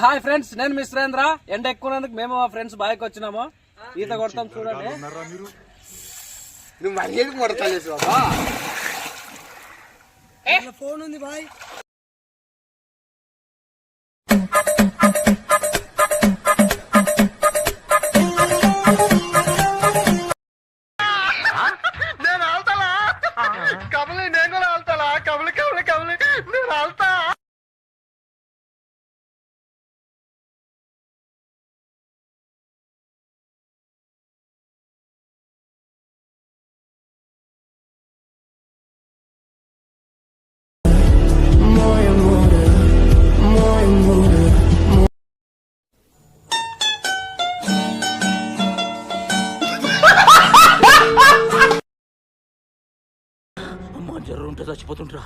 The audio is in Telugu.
హాయ్ ఫ్రెండ్స్, నేను మీ సురేంద్ర. ఎండ ఎక్కువనందుకు మేము మా ఫ్రెండ్స్ బాయ్కి వచ్చినాము. ఈత కొడతాం చూడండి. నువ్వు మరి ఏడుకు కొడతాలేసు బాబా. ఫోన్ ఉంది బాయ్. నేను ఆల్తాలా కబలి, నేను కూడా ఆల్తాలా కబలి కబలి కబలి నేను ఆల్తా. అమ్మ జ్వరం ఉంటే చచ్చిపోతుంటరా.